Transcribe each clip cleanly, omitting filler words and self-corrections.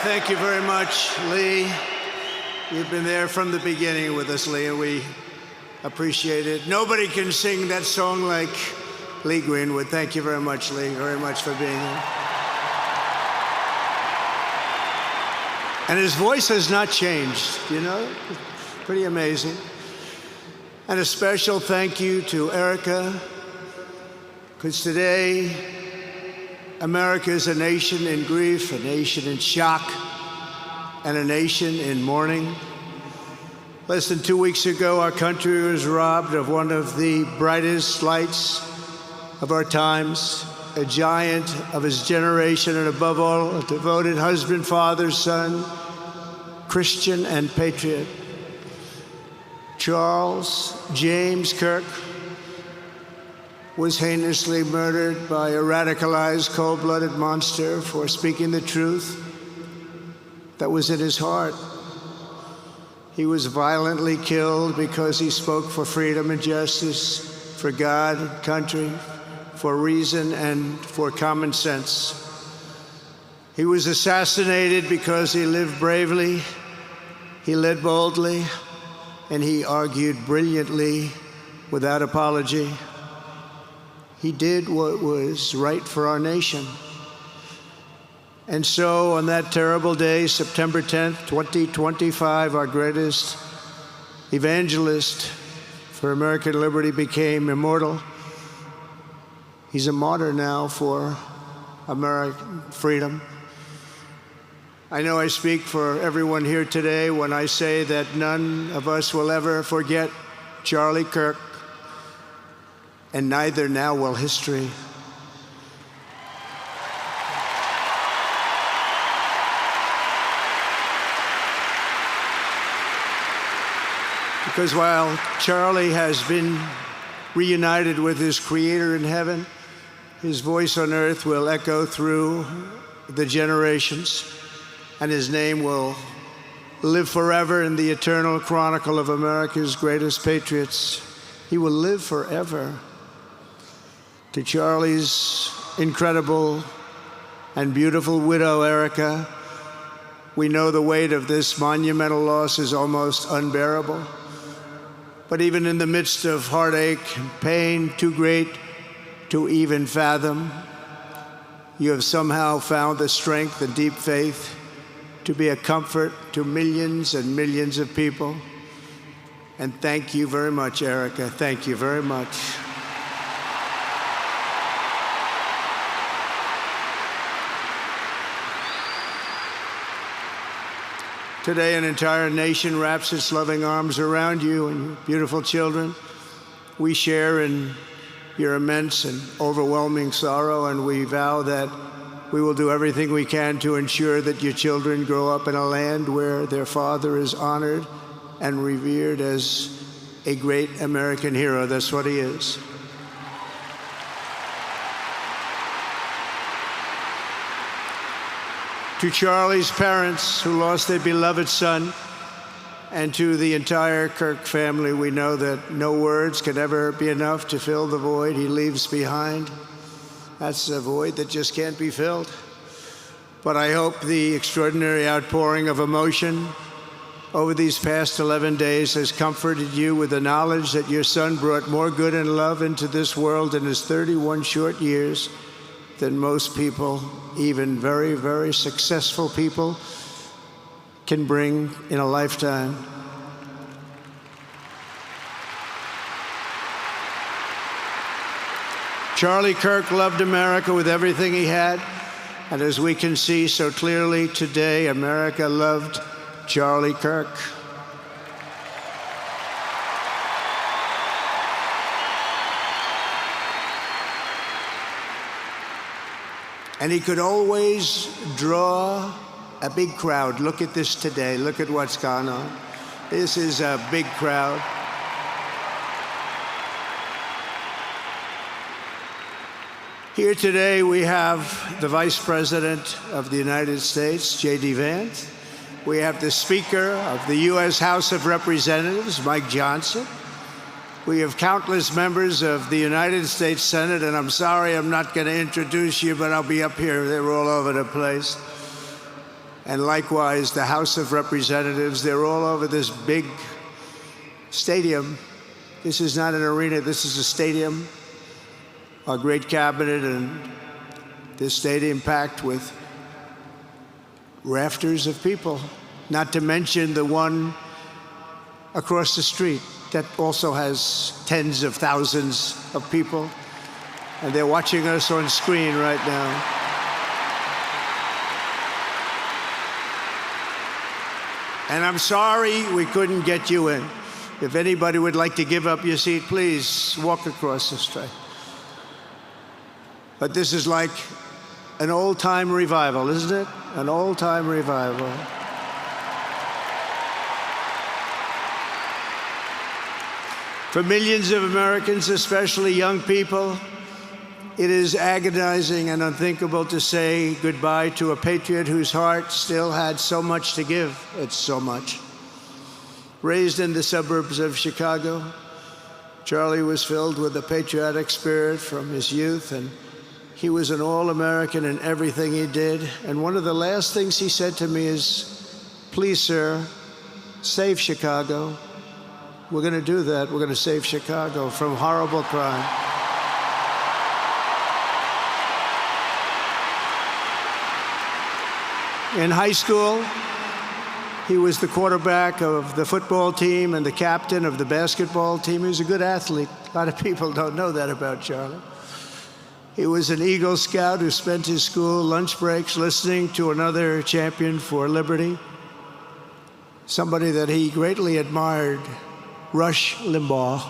Thank you very much, Lee. You've been there from the beginning with us, Lee, and we appreciate it. Nobody can sing that song like Lee Greenwood. Thank you very much, Lee, very much for being here. And his voice has not changed, you know? Pretty amazing. And a special thank you to Erika, because today, America is a nation in grief, a nation in shock, and a nation in mourning. Less than 2 weeks ago, our country was robbed of one of the brightest lights of our times, a giant of his generation, and above all, a devoted husband, father, son, Christian, and patriot. Charles James Kirk was heinously murdered by a radicalized, cold-blooded monster for speaking the truth that was in his heart. He was violently killed because he spoke for freedom and justice, for God and country, for reason and for common sense. He was assassinated because he lived bravely, he led boldly, and he argued brilliantly without apology. He did what was right for our nation. And so on that terrible day, September 10th, 2025, our greatest evangelist for American liberty became immortal. He's a martyr now for American freedom. I know I speak for everyone here today when I say that none of us will ever forget Charlie Kirk, and neither now will history. Because while Charlie has been reunited with his Creator in heaven, his voice on earth will echo through the generations, and his name will live forever in the eternal chronicle of America's greatest patriots. He will live forever. To Charlie's incredible and beautiful widow, Erika, we know the weight of this monumental loss is almost unbearable. But even in the midst of heartache and pain too great to even fathom, you have somehow found the strength and deep faith to be a comfort to millions and millions of people. And thank you very much, Erika. Thank you very much. Today, an entire nation wraps its loving arms around you and your beautiful children. We share in your immense and overwhelming sorrow, and we vow that we will do everything we can to ensure that your children grow up in a land where their father is honored and revered as a great American hero. That's what he is. To Charlie's parents who lost their beloved son, and to the entire Kirk family, we know that no words can ever be enough to fill the void he leaves behind. That's a void that just can't be filled. But I hope the extraordinary outpouring of emotion over these past 11 days has comforted you with the knowledge that your son brought more good and love into this world in his 31 short years than most people, even very, very successful people, can bring in a lifetime. Charlie Kirk loved America with everything he had, and as we can see so clearly today, America loved Charlie Kirk. And he could always draw a big crowd. Look at this today. Look at what's gone on. This is a big crowd. Here today we have the Vice President of the United States, J.D. Vance. We have the Speaker of the U.S. House of Representatives, Mike Johnson. We have countless members of the United States Senate, and I'm sorry I'm not going to introduce you, but I'll be up here. They're all over the place. And likewise, the House of Representatives, they're all over this big stadium. This is not an arena, this is a stadium. Our great cabinet and this stadium packed with rafters of people, not to mention the one across the street that also has tens of thousands of people, and they're watching us on screen right now. And I'm sorry we couldn't get you in. If anybody would like to give up your seat, please walk across the street. But this is like an old-time revival, isn't it? An old-time revival. For millions of Americans, especially young people, it is agonizing and unthinkable to say goodbye to a patriot whose heart still had so much to give. It's so much. Raised in the suburbs of Chicago, Charlie was filled with a patriotic spirit from his youth, and he was an all-American in everything he did. And one of the last things he said to me is, "Please, sir, save Chicago." We're going to do that. We're going to save Chicago from horrible crime. In high school, he was the quarterback of the football team and the captain of the basketball team. He was a good athlete. A lot of people don't know that about Charlie. He was an Eagle Scout who spent his school lunch breaks listening to another champion for liberty, somebody that he greatly admired, Rush Limbaugh.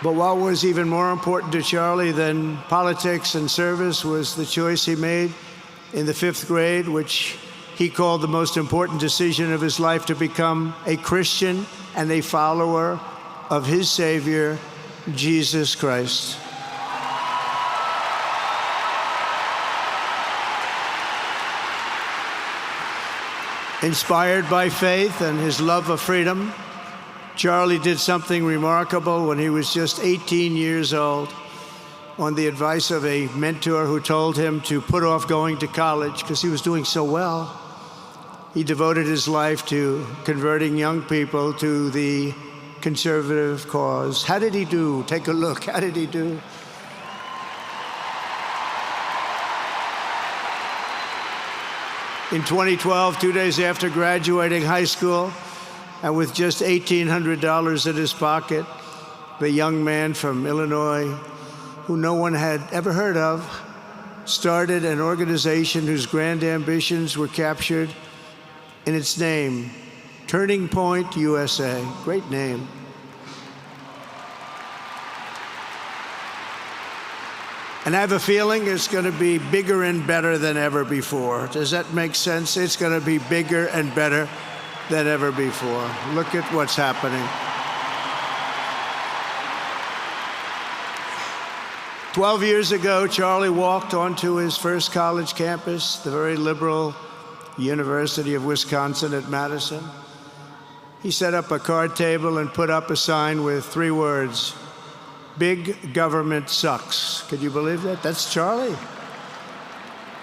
But what was even more important to Charlie than politics and service was the choice he made in the 5th grade, which he called the most important decision of his life, to become a Christian and a follower of his Savior, Jesus Christ. Inspired by faith and his love of freedom, Charlie did something remarkable when he was just 18 years old. On the advice of a mentor who told him to put off going to college because he was doing so well, he devoted his life to converting young people to the conservative cause. How did he do? Take a look. How did he do? In 2012, 2 days after graduating high school, and with just $1,800 in his pocket, the young man from Illinois, who no one had ever heard of, started an organization whose grand ambitions were captured in its name, Turning Point USA. Great name. And I have a feeling it's going to be bigger and better than ever before. Does that make sense? It's going to be bigger and better than ever before. Look at what's happening. 12 years ago, Charlie walked onto his first college campus, the very liberal University of Wisconsin at Madison. He set up a card table and put up a sign with 3 words: "Big government sucks." Could you believe that? That's Charlie.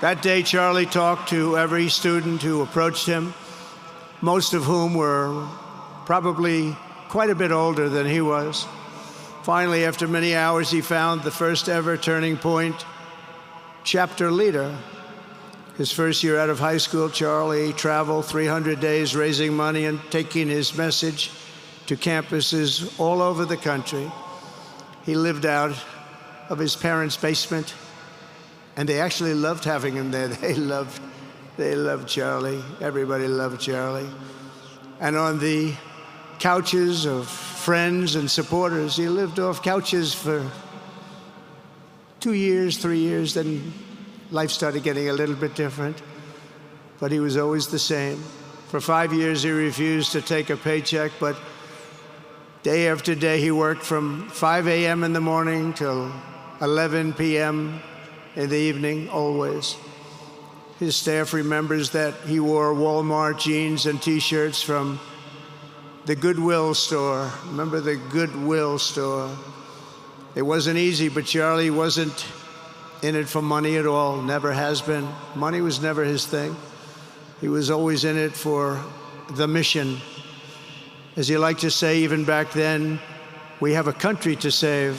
That day, Charlie talked to every student who approached him, most of whom were probably quite a bit older than he was. Finally, after many hours, he found the first ever Turning Point chapter leader. His first year out of high school, Charlie traveled 300 days raising money and taking his message to campuses all over the country. He lived out of his parents' basement, and they actually loved having him there. They loved Charlie. Everybody loved Charlie. And on the couches of friends and supporters, he lived off couches for 2 years, 3 years, then life started getting a little bit different. But he was always the same. For 5 years, he refused to take a paycheck, but day after day, he worked from 5 a.m. in the morning till 11 p.m. in the evening, always. His staff remembers that he wore Walmart jeans and T-shirts from the Goodwill store. Remember the Goodwill store? It wasn't easy, but Charlie wasn't in it for money at all, never has been. Money was never his thing. He was always in it for the mission. As he liked to say even back then, we have a country to save.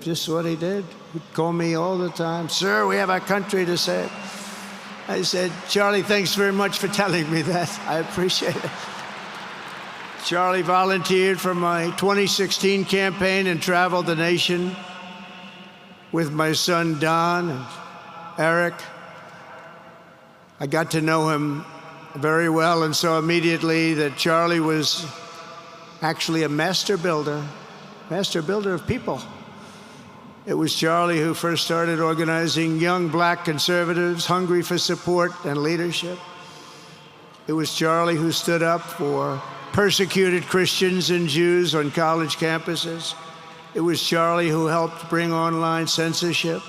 Just what he did. He'd call me all the time, sir, we have a country to save. I said, Charlie, thanks very much for telling me that. I appreciate it. Charlie volunteered for my 2016 campaign and traveled the nation with my son, Don, and Eric. I got to know him very well and saw immediately that Charlie was actually a master builder of people. It was Charlie who first started organizing young black conservatives hungry for support and leadership. It was Charlie who stood up for persecuted Christians and Jews on college campuses. It was Charlie who helped bring online censorship,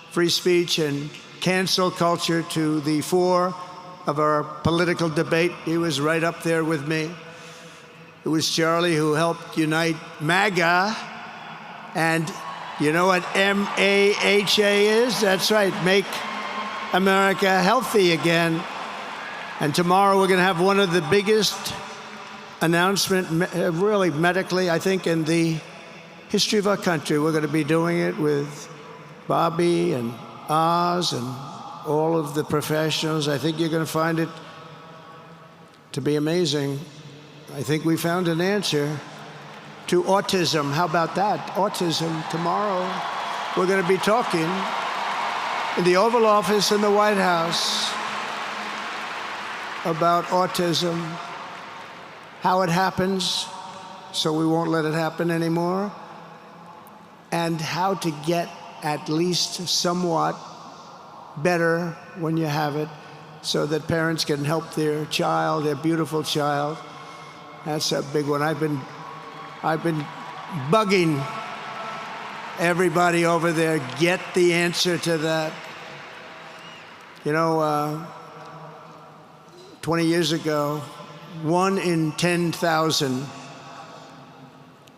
free speech, and cancel culture to the fore of our political debate. He was right up there with me. It was Charlie who helped unite MAGA, and you know what M-A-H-A is? That's right, Make America Healthy Again. And tomorrow we're going to have one of the biggest announcements, really medically, I think, in the history of our country. We're going to be doing it with Bobby and Oz and all of the professionals. I think you're going to find it to be amazing. I think we found an answer to autism. How about that? Autism. Tomorrow, we're going to be talking in the Oval Office in the White House about autism, how it happens, so we won't let it happen anymore, and how to get at least somewhat better when you have it, so that parents can help their child, their beautiful child. That's a big one. I've been bugging everybody over there, get the answer to that. You know, 20 years ago, 1 in 10,000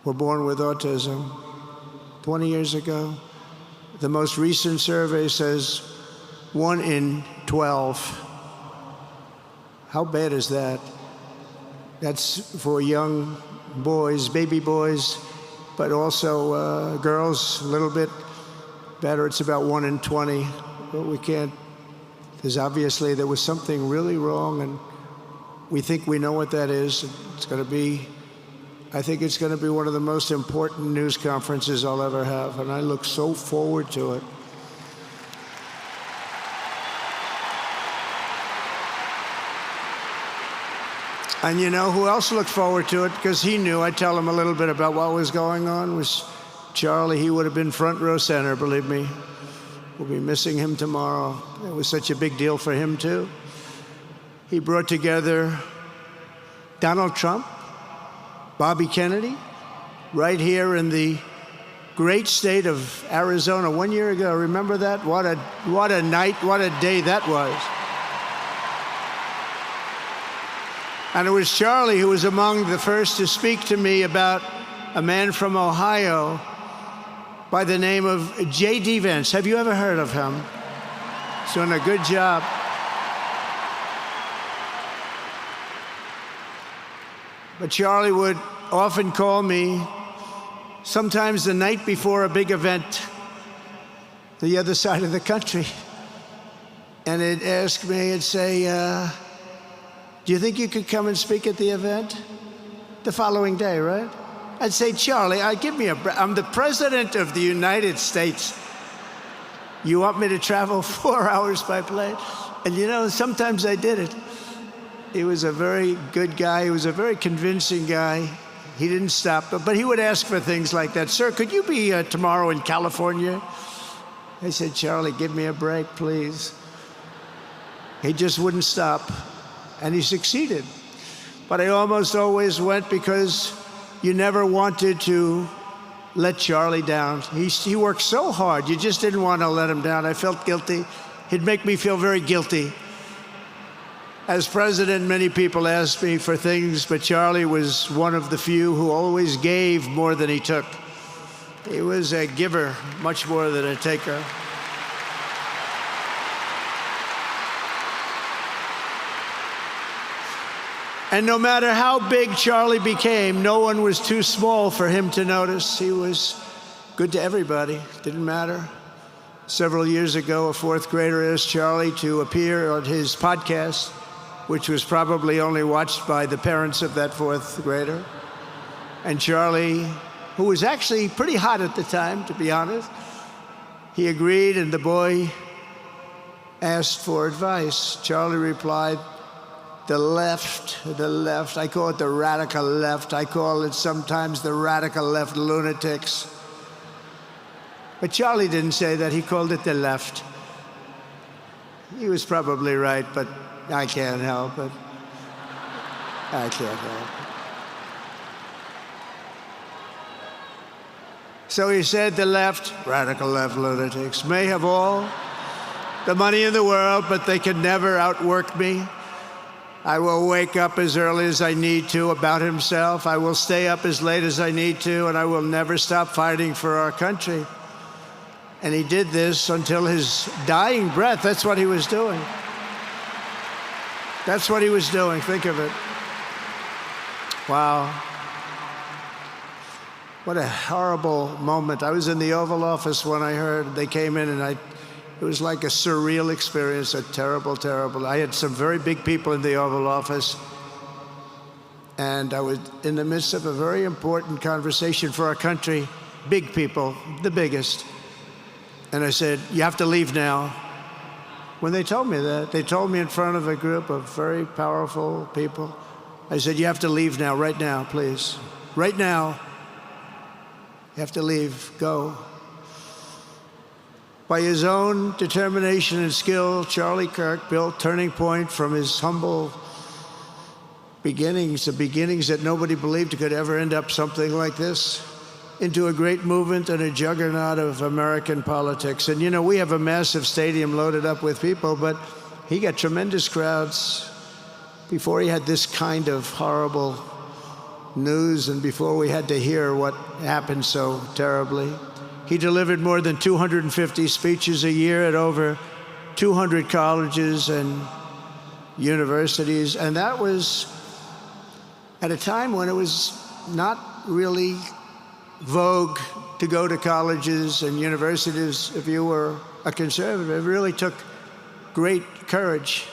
were born with autism. 20 years ago. The most recent survey says 1 in 12. How bad is that? That's for young boys, baby boys, but also girls, a little bit better. It's about 1 in 20. But we can't, because obviously there was something really wrong, and we think we know what that is. It's going to be, I think it's going to be one of the most important news conferences I'll ever have, and I look so forward to it. And you know who else looked forward to it? Because he knew. I'd tell him a little bit about what was going on. Was Charlie. He would have been front row center, believe me. We'll be missing him tomorrow. It was such a big deal for him, too. He brought together Donald Trump, Bobby Kennedy, right here in the great state of Arizona 1 year ago. Remember that? What a night, what a day that was. And it was Charlie who was among the first to speak to me about a man from Ohio by the name of J.D. Vance. Have you ever heard of him? He's doing a good job. But Charlie would often call me, sometimes the night before a big event, the other side of the country. And he'd ask me, he'd say, do you think you could come and speak at the event? The following day, right? I'd say, Charlie, I'm the President of the United States. You want me to travel 4 hours by plane? And you know, sometimes I did it. He was a very good guy. He was a very convincing guy. He didn't stop, but he would ask for things like that. Sir, could you be tomorrow in California? I said, Charlie, give me a break, please. He just wouldn't stop. And he succeeded. But I almost always went because you never wanted to let Charlie down. He worked so hard, you just didn't want to let him down. I felt guilty. He'd make me feel very guilty. As president, many people asked me for things, but Charlie was one of the few who always gave more than he took. He was a giver, much more than a taker. And no matter how big Charlie became, no one was too small for him to notice. He was good to everybody, didn't matter. Several years ago, a fourth grader asked Charlie to appear on his podcast, which was probably only watched by the parents of that fourth grader. And Charlie, who was actually pretty hot at the time, to be honest, he agreed, and the boy asked for advice. Charlie replied, the left, I call it the radical left. I call it sometimes the radical left lunatics. But Charlie didn't say that, he called it the left. He was probably right, but I can't help it. I can't help it. So he said the left, radical left lunatics, may have all the money in the world, but they can never outwork me. I will wake up as early as I need to about himself. I will stay up as late as I need to, and I will never stop fighting for our country. And he did this until his dying breath. That's what he was doing. That's what he was doing. Think of it. Wow. What a horrible moment. I was in the Oval Office when I heard they came in, and it was like a surreal experience, a terrible, terrible. I had some very big people in the Oval Office, and I was in the midst of a very important conversation for our country, big people, the biggest. And I said, you have to leave now. When they told me that, they told me in front of a group of very powerful people, I said, you have to leave now, right now, please. Right now, you have to leave, go. By his own determination and skill, Charlie Kirk built Turning Point from his humble beginnings, the beginnings that nobody believed could ever end up something like this, into a great movement and a juggernaut of American politics. And you know, we have a massive stadium loaded up with people, but he got tremendous crowds before he had this kind of horrible news and before we had to hear what happened so terribly. He delivered more than 250 speeches a year at over 200 colleges and universities, and that was at a time when it was not really vogue to go to colleges and universities if you were a conservative. It really took great courage.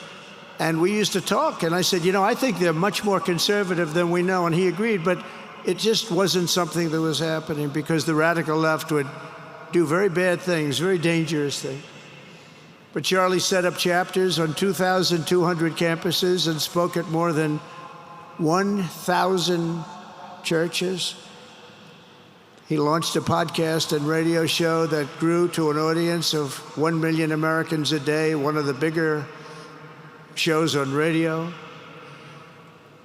And we used to talk, and I said, you know, I think they're much more conservative than we know, and he agreed, but it just wasn't something that was happening because the radical left would do very bad things, very dangerous things. But Charlie set up chapters on 2,200 campuses and spoke at more than 1,000 churches. He launched a podcast and radio show that grew to an audience of 1 million Americans a day, one of the bigger shows on radio.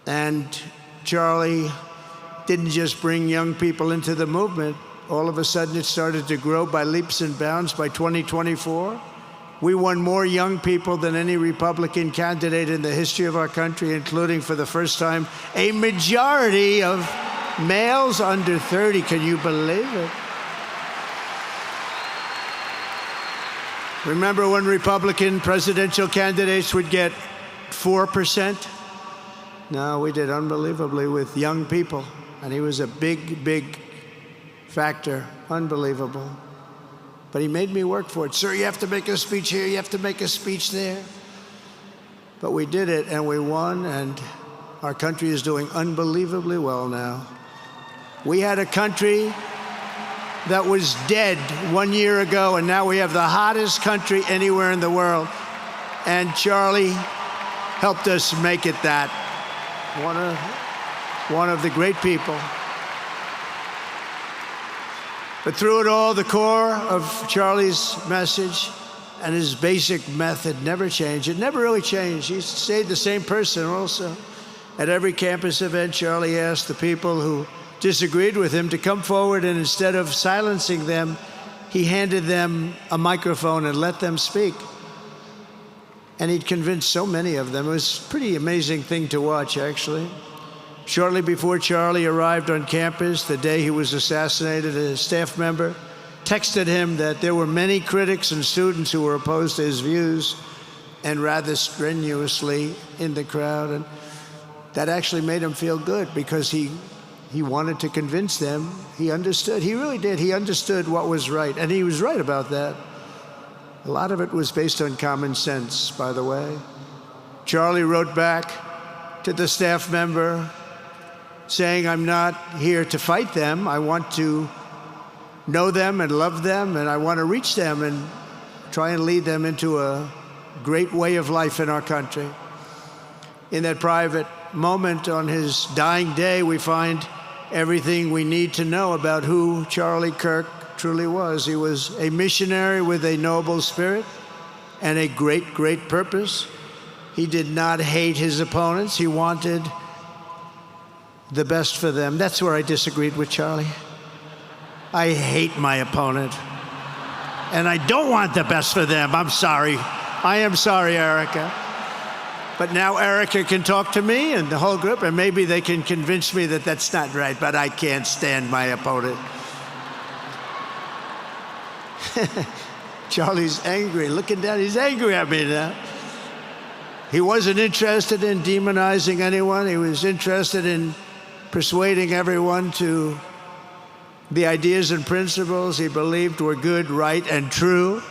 And Charlie didn't just bring young people into the movement. All of a sudden, it started to grow by leaps and bounds. By 2024, we won more young people than any Republican candidate in the history of our country, including, for the first time, a majority of males under 30. Can you believe it? Remember when Republican presidential candidates would get 4%? No, we did unbelievably with young people. And he was a big, big factor. Unbelievable. But he made me work for it. Sir, you have to make a speech here, you have to make a speech there. But we did it, and we won, and our country is doing unbelievably well now. We had a country that was dead 1 year ago, and now we have the hottest country anywhere in the world. And Charlie helped us make it that. One of the great people. But through it all, the core of Charlie's message and his basic method never changed. It never really changed. He stayed the same person also. At every campus event, Charlie asked the people who disagreed with him to come forward, and instead of silencing them, he handed them a microphone and let them speak. And he'd convinced so many of them. It was a pretty amazing thing to watch, actually. Shortly before Charlie arrived on campus, the day he was assassinated, a staff member texted him that there were many critics and students who were opposed to his views, and rather strenuously in the crowd. And that actually made him feel good, because he wanted to convince them. He understood. He really did. He understood what was right. And he was right about that. A lot of it was based on common sense, by the way. Charlie wrote back to the staff member saying, "I'm not here to fight them. I want to know them and love them, and I want to reach them and try and lead them into a great way of life in our country." In that private moment on his dying day, we find everything we need to know about who Charlie Kirk truly was. He was a missionary with a noble spirit and a great, great purpose. He did not hate his opponents. He wanted the best for them. That's where I disagreed with Charlie. I hate my opponent, and I don't want the best for them. I'm sorry. I am sorry, Erika. But now Erika can talk to me and the whole group, and maybe they can convince me that that's not right, but I can't stand my opponent. Charlie's angry. Looking down, he's angry at me now. He wasn't interested in demonizing anyone. He was interested in persuading everyone to the ideas and principles he believed were good, right, and true.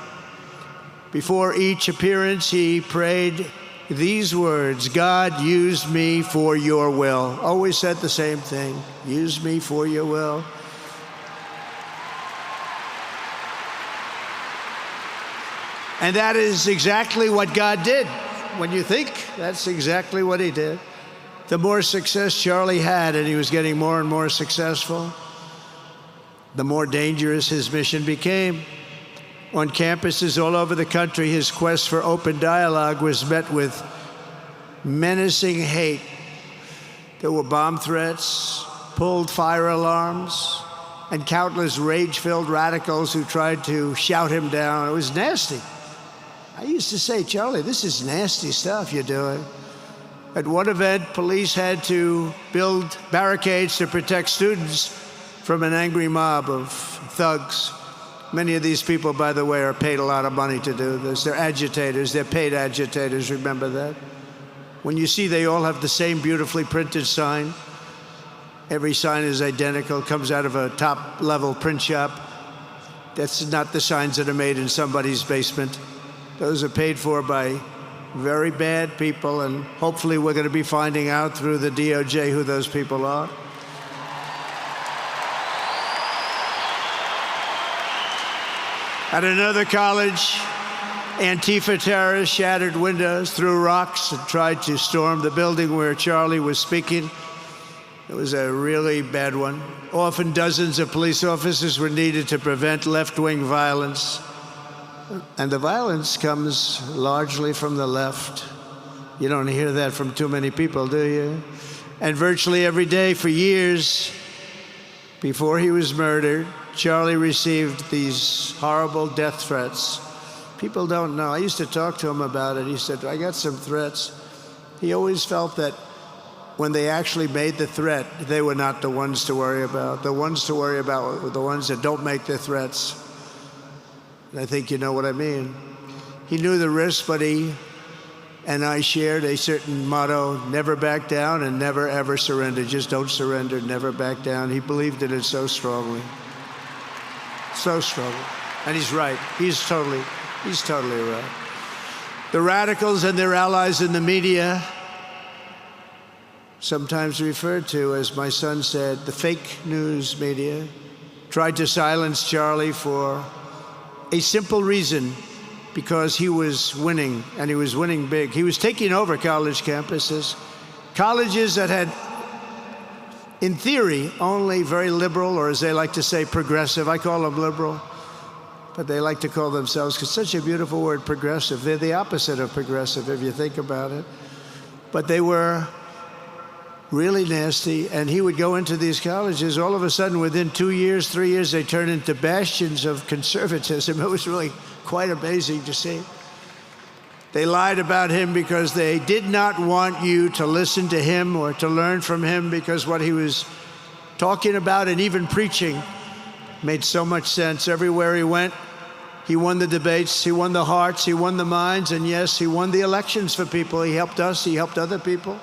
Before each appearance, he prayed these words: "God, use me for your will." Always said the same thing: use me for your will. And that is exactly what God did. When you think, that's exactly what he did. The more success Charlie had, and he was getting more and more successful, the more dangerous his mission became. On campuses all over the country, his quest for open dialogue was met with menacing hate. There were bomb threats, pulled fire alarms, and countless rage-filled radicals who tried to shout him down. It was nasty. I used to say, "Charlie, this is nasty stuff you're doing." At one event, police had to build barricades to protect students from an angry mob of thugs. Many of these people, by the way, are paid a lot of money to do this. They're agitators. They're paid agitators. Remember that. When you see they all have the same beautifully printed sign, every sign is identical, comes out of a top-level print shop. That's not the signs that are made in somebody's basement. Those are paid for by very bad people, and hopefully we're going to be finding out through the DOJ who those people are. At another college, Antifa terrorists shattered windows, threw rocks, and tried to storm the building where Charlie was speaking. It was a really bad one. Often dozens of police officers were needed to prevent left-wing violence. And the violence comes largely from the left. You don't hear that from too many people, do you? And virtually every day for years before he was murdered, Charlie received these horrible death threats. People don't know. I used to talk to him about it. He said, "I got some threats." He always felt that when they actually made the threat, they were not the ones to worry about. The ones to worry about were the ones that don't make the threats. And I think you know what I mean. He knew the risk, but he and I shared a certain motto: never back down and never ever surrender. Just don't surrender, never back down. He believed in it so strongly. So strongly. And he's right. He's totally right. The radicals and their allies in the media, sometimes referred to, as my son said, the fake news media, tried to silence Charlie for a simple reason: because he was winning, and he was winning big. He was taking over college campuses, colleges that had, in theory, only very liberal, or as they like to say, progressive. I call them liberal, but they like to call themselves, because it's such a beautiful word, progressive. They're the opposite of progressive, if you think about it. But they were really nasty, and he would go into these colleges. All of a sudden, within 2 years, 3 years, they turned into bastions of conservatism. It was really quite amazing to see. They lied about him because they did not want you to listen to him or to learn from him, because what he was talking about and even preaching made so much sense. Everywhere he went, he won the debates, he won the hearts, he won the minds, and yes, he won the elections for people. He helped us, he helped other people.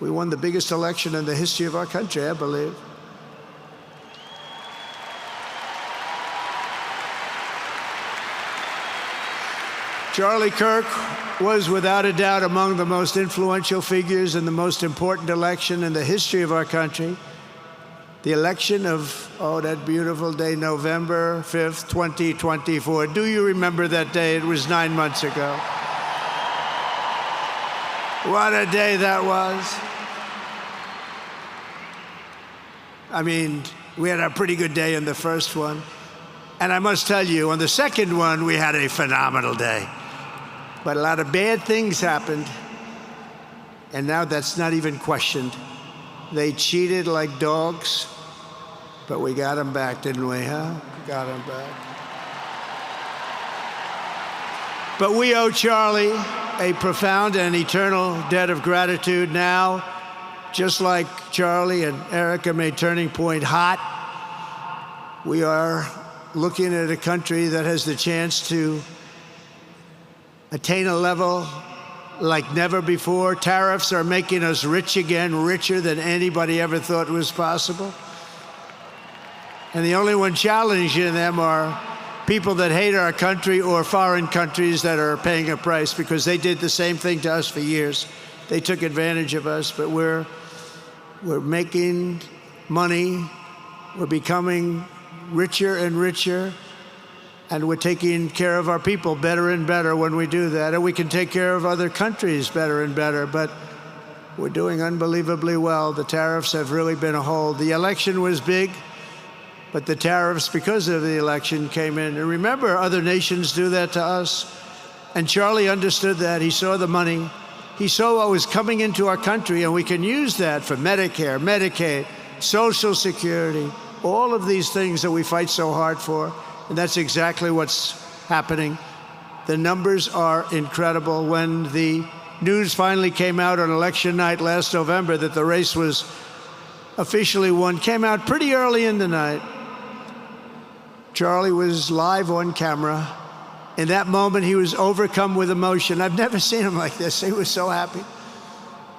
We won the biggest election in the history of our country, I believe. Charlie Kirk was without a doubt among the most influential figures in the most important election in the history of our country. The election of, that beautiful day, November 5th, 2024. Do you remember that day? It was 9 months ago. What a day that was. I mean, we had a pretty good day in the first one. And I must tell you, on the second one, we had a phenomenal day. But a lot of bad things happened, and now that's not even questioned. They cheated like dogs, but we got them back, didn't we, huh? We got them back. But we owe Charlie a profound and eternal debt of gratitude now, just like Charlie and Erika made Turning Point hot. We are looking at a country that has the chance to attain a level like never before. Tariffs are making us rich again, richer than anybody ever thought was possible. And the only one challenging them are people that hate our country or foreign countries that are paying a price, because they did the same thing to us for years. They took advantage of us, but we're making money. We're becoming richer and richer. And we're taking care of our people better and better when we do that. And we can take care of other countries better and better. But we're doing unbelievably well. The tariffs have really been a hold. The election was big, but the tariffs, because of the election, came in. And remember, other nations do that to us. And Charlie understood that. He saw the money. He saw what was coming into our country, and we can use that for Medicare, Medicaid, Social Security, all of these things that we fight so hard for. And that's exactly what's happening. The numbers are incredible. When the news finally came out on election night last November that the race was officially won, came out pretty early in the night. Charlie was live on camera. In that moment, he was overcome with emotion. I've never seen him like this. He was so happy.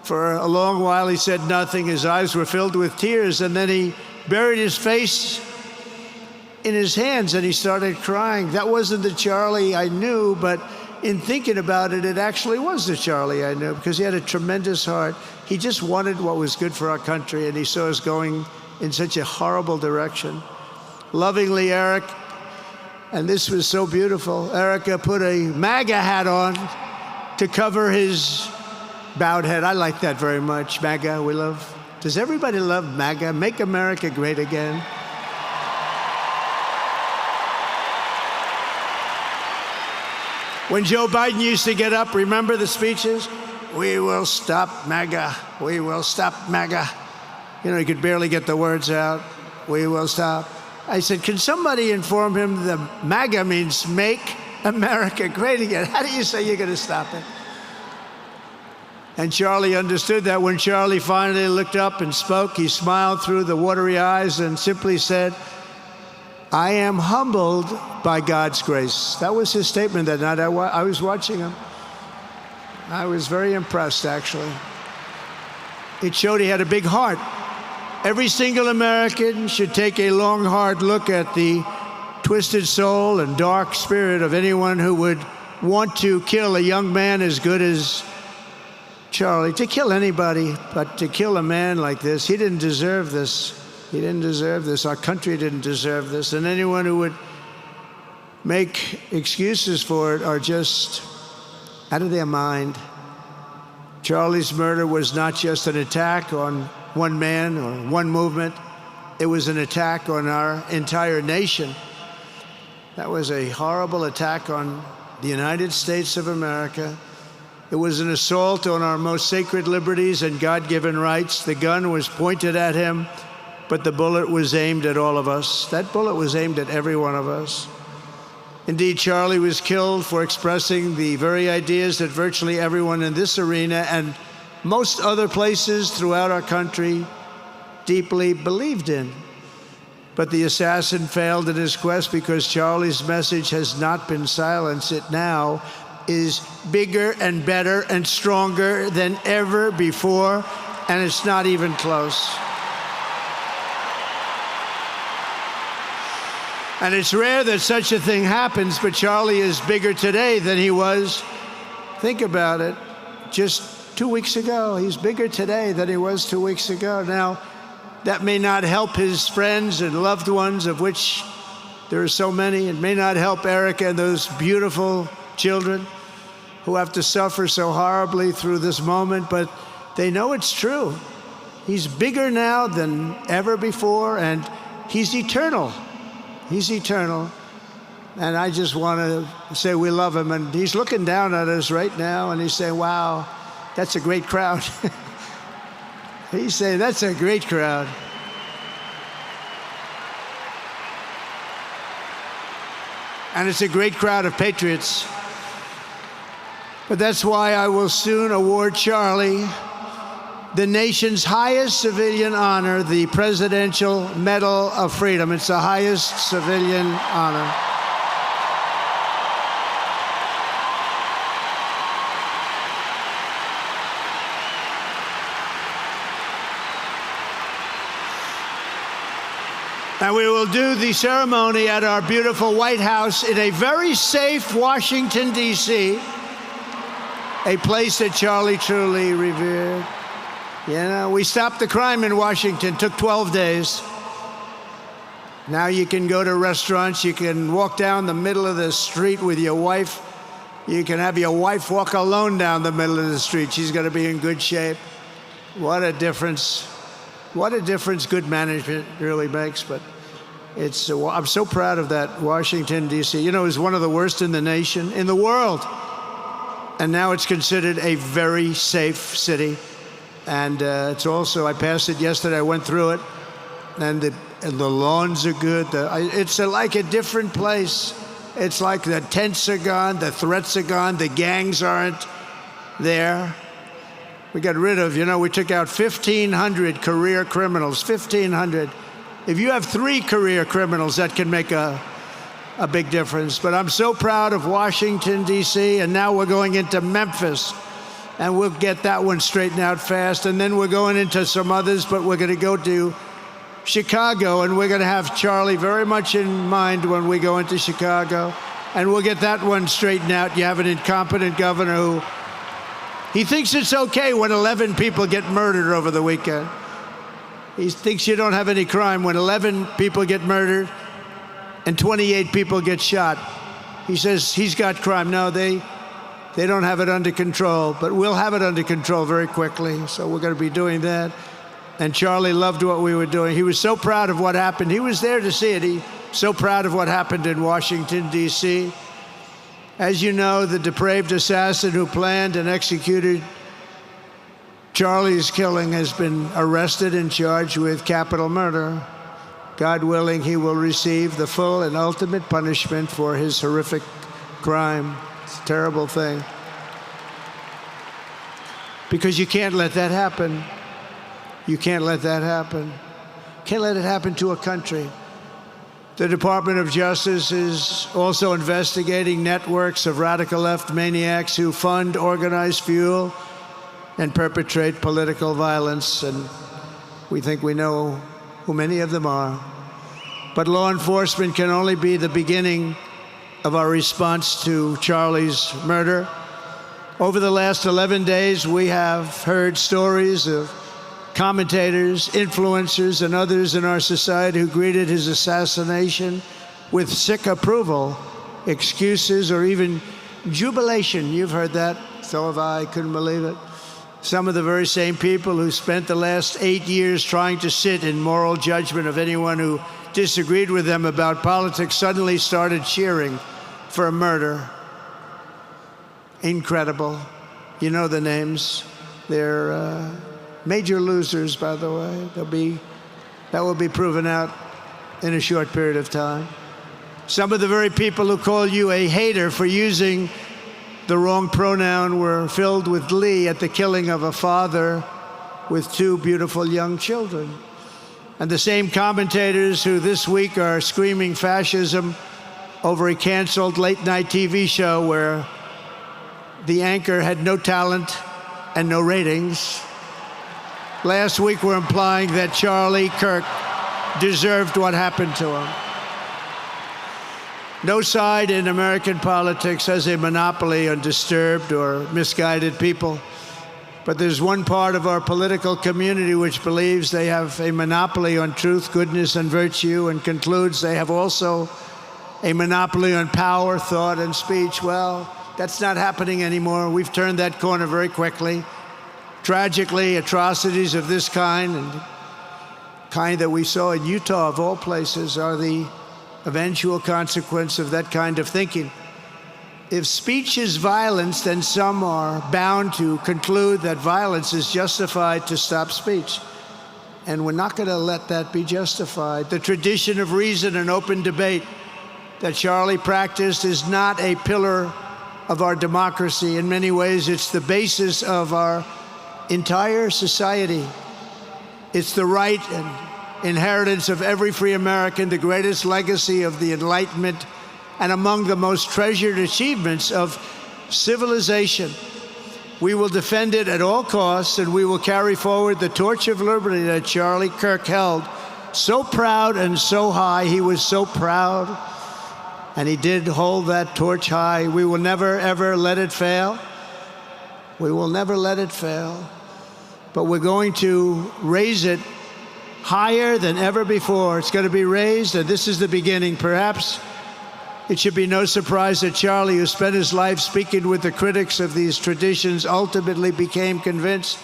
For a long while, he said nothing. His eyes were filled with tears, and then he buried his face in his hands and he started crying. That wasn't the Charlie I knew, but in thinking about it, it actually was the Charlie I knew, because he had a tremendous heart. He just wanted what was good for our country, and he saw us going in such a horrible direction. Lovingly, Eric, and this was so beautiful, Erika put a MAGA hat on to cover his bowed head. I like that very much. MAGA, we love. Does everybody love MAGA? Make America Great Again. When Joe Biden used to get up, remember the speeches? We will stop MAGA. We will stop MAGA. You know, he could barely get the words out. We will stop. I said, can somebody inform him the MAGA means Make America Great Again? How do you say you're going to stop it? And Charlie understood that. When Charlie finally looked up and spoke, he smiled through the watery eyes and simply said, I am humbled by God's grace. That was his statement that night. I was watching him. I was very impressed, actually. It showed he had a big heart. Every single American should take a long, hard look at the twisted soul and dark spirit of anyone who would want to kill a young man as good as Charlie. To kill anybody, but to kill a man like this, he didn't deserve this. He didn't deserve this. Our country didn't deserve this. And anyone who would make excuses for it are just out of their mind. Charlie's murder was not just an attack on one man or one movement. It was an attack on our entire nation. That was a horrible attack on the United States of America. It was an assault on our most sacred liberties and God-given rights. The gun was pointed at him, but the bullet was aimed at all of us. That bullet was aimed at every one of us. Indeed, Charlie was killed for expressing the very ideas that virtually everyone in this arena and most other places throughout our country deeply believed in. But the assassin failed in his quest because Charlie's message has not been silenced. It now is bigger and better and stronger than ever before, and it's not even close. And it's rare that such a thing happens, but Charlie is bigger today than he was, think about it, just 2 weeks ago. He's bigger today than he was 2 weeks ago. Now, that may not help his friends and loved ones, of which there are so many. It may not help Erika and those beautiful children who have to suffer so horribly through this moment, but they know it's true. He's bigger now than ever before, and he's eternal. He's eternal. And I just want to say we love him. And he's looking down at us right now, and he's saying, wow, that's a great crowd. He's saying, that's a great crowd. And it's a great crowd of patriots. But that's why I will soon award Charlie the nation's highest civilian honor, the Presidential Medal of Freedom. It's the highest civilian honor. And we will do the ceremony at our beautiful White House in a very safe Washington, D.C., a place that Charlie truly revered. You know, we stopped the crime in Washington, took 12 days. Now you can go to restaurants, you can walk down the middle of the street with your wife. You can have your wife walk alone down the middle of the street. She's going to be in good shape. What a difference. What a difference good management really makes. But it's, I'm so proud of that, Washington, D.C. You know, it's one of the worst in the nation, in the world. And now it's considered a very safe city. And it's also, I passed it yesterday, I went through it, and the lawns are good. It's like a different place. It's like the tents are gone, the threats are gone, the gangs aren't there. We got rid of, you know, we took out 1,500 career criminals, 1,500. If you have 3 career criminals, that can make a big difference. But I'm so proud of Washington, D.C., and now we're going into Memphis. And we'll get that one straightened out fast. And then we're going into some others, but we're going to go to Chicago, and we're going to have Charlie very much in mind when we go into Chicago. And we'll get that one straightened out. You have an incompetent governor who, he thinks it's okay when 11 people get murdered over the weekend. He thinks you don't have any crime when 11 people get murdered and 28 people get shot. He says he's got crime. No, they don't have it under control, but we'll have it under control very quickly. So we're going to be doing that. And Charlie loved what we were doing. He was so proud of what happened. He was there to see it. He's so proud of what happened in Washington, D.C. As you know, the depraved assassin who planned and executed Charlie's killing has been arrested and charged with capital murder. God willing, he will receive the full and ultimate punishment for his horrific crime. It's a terrible thing. Because you can't let that happen. You can't let that happen. Can't let it happen to a country. The Department of Justice is also investigating networks of radical left maniacs who fund, organize, fuel, and perpetrate political violence. And we think we know who many of them are. But law enforcement can only be the beginning of our response to Charlie's murder. Over the last 11 days, we have heard stories of commentators, influencers, and others in our society who greeted his assassination with sick approval, excuses, or even jubilation. You've heard that. So have I. Couldn't believe it. Some of the very same people who spent the last 8 years trying to sit in moral judgment of anyone who disagreed with them about politics suddenly started cheering for a murder. Incredible. You know the names. They're major losers, by the way. That will be proven out in a short period of time. Some of the very people who call you a hater for using the wrong pronoun were filled with glee at the killing of a father with two beautiful young children. And the same commentators who this week are screaming fascism over a canceled late-night TV show where the anchor had no talent and no ratings, last week were implying that Charlie Kirk deserved what happened to him. No side in American politics has a monopoly on disturbed or misguided people. But there's one part of our political community which believes they have a monopoly on truth, goodness, and virtue, and concludes they have also a monopoly on power, thought, and speech. Well, that's not happening anymore. We've turned that corner very quickly. Tragically, atrocities of this kind, and the kind that we saw in Utah, of all places, are the eventual consequence of that kind of thinking. If speech is violence, then some are bound to conclude that violence is justified to stop speech. And we're not going to let that be justified. The tradition of reason and open debate that Charlie practiced is not a pillar of our democracy. In many ways, it's the basis of our entire society. It's the right and inheritance of every free American, the greatest legacy of the Enlightenment, and among the most treasured achievements of civilization. We will defend it at all costs, and we will carry forward the torch of liberty that Charlie Kirk held so proud and so high. He was so proud, and he did hold that torch high. We will never, ever let it fail. We will never let it fail. But we're going to raise it higher than ever before. It's going to be raised, and this is the beginning. Perhaps it should be no surprise that Charlie, who spent his life speaking with the critics of these traditions, ultimately became convinced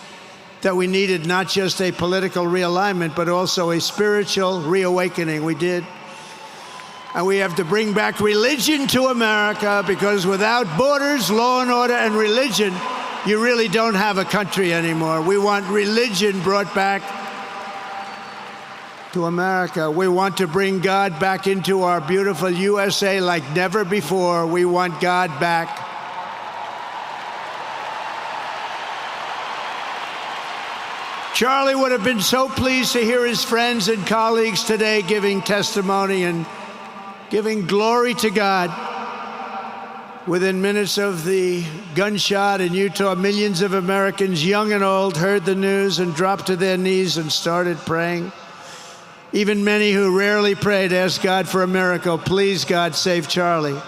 that we needed not just a political realignment, but also a spiritual reawakening. We did. And we have to bring back religion to America, because without borders, law and order, and religion, you really don't have a country anymore. We want religion brought back to America. We want to bring God back into our beautiful USA like never before. We want God back. Charlie would have been so pleased to hear his friends and colleagues today giving testimony and giving glory to God. Within minutes of the gunshot in Utah, millions of Americans, young and old, heard the news and dropped to their knees and started praying. Even many who rarely prayed asked God for a miracle. Please, God, save Charlie.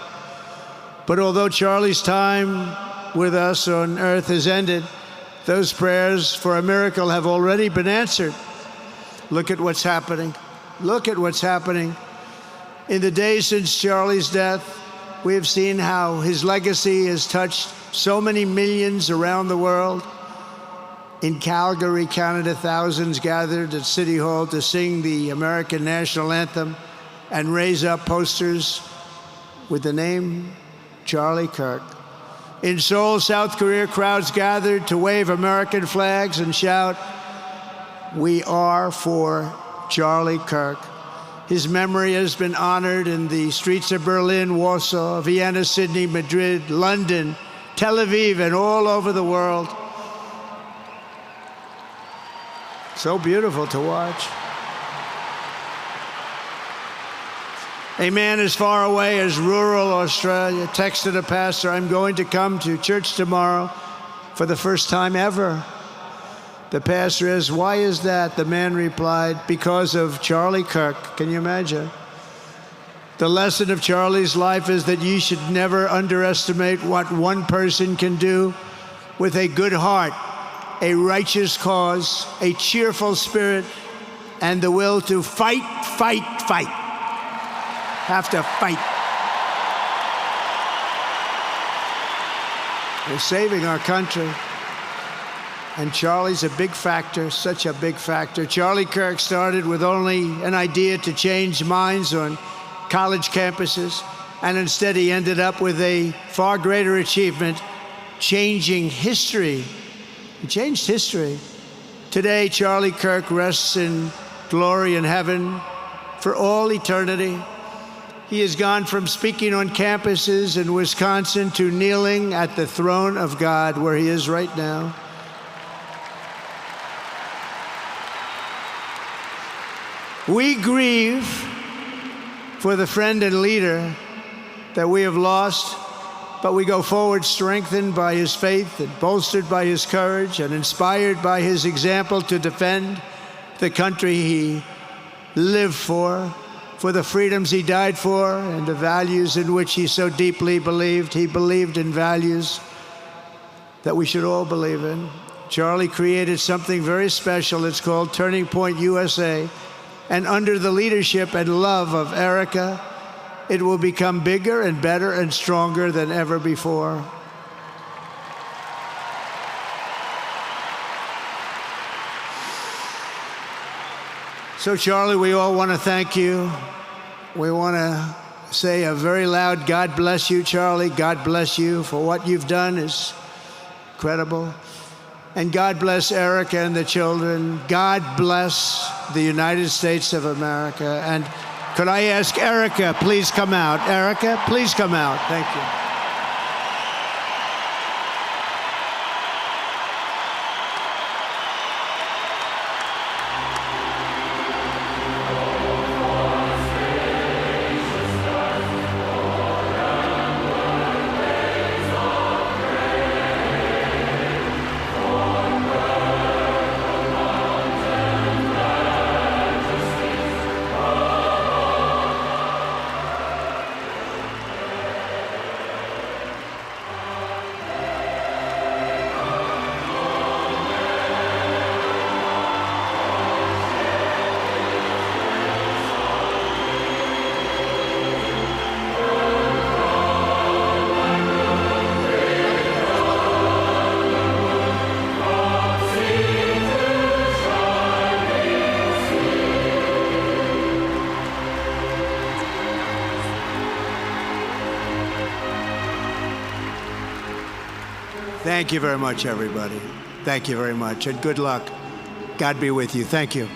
But although Charlie's time with us on earth has ended, those prayers for a miracle have already been answered. Look at what's happening. Look at what's happening. In the days since Charlie's death, we have seen how his legacy has touched so many millions around the world. In Calgary, Canada, thousands gathered at City Hall to sing the American national anthem and raise up posters with the name Charlie Kirk. In Seoul, South Korea, crowds gathered to wave American flags and shout, "We are for Charlie Kirk." His memory has been honored in the streets of Berlin, Warsaw, Vienna, Sydney, Madrid, London, Tel Aviv, and all over the world. So beautiful to watch. A man as far away as rural Australia texted a pastor, "I'm going to come to church tomorrow for the first time ever." The pastor asked, "Why is that?" The man replied, "Because of Charlie Kirk." Can you imagine? The lesson of Charlie's life is that you should never underestimate what one person can do with a good heart, a righteous cause, a cheerful spirit, and the will to fight, fight, fight. Have to fight. We're saving our country. And Charlie's a big factor, such a big factor. Charlie Kirk started with only an idea to change minds on college campuses, and instead he ended up with a far greater achievement, changing history. He changed history. Today, Charlie Kirk rests in glory in heaven for all eternity. He has gone from speaking on campuses in Wisconsin to kneeling at the throne of God, where he is right now. We grieve for the friend and leader that we have lost, but we go forward strengthened by his faith and bolstered by his courage and inspired by his example to defend the country he lived for the freedoms he died for, and the values in which he so deeply believed. He believed in values that we should all believe in. Charlie created something very special. It's called Turning Point USA. And under the leadership and love of Erika, it will become bigger and better and stronger than ever before. So, Charlie, we all want to thank you. We want to say a very loud God bless you, Charlie. God bless you for what you've done is incredible. And God bless Erika and the children. God bless the United States of America. And could I ask Erika, please come out. Erika, please come out. Thank you. Thank you very much, everybody. Thank you very much, and good luck. God be with you. Thank you.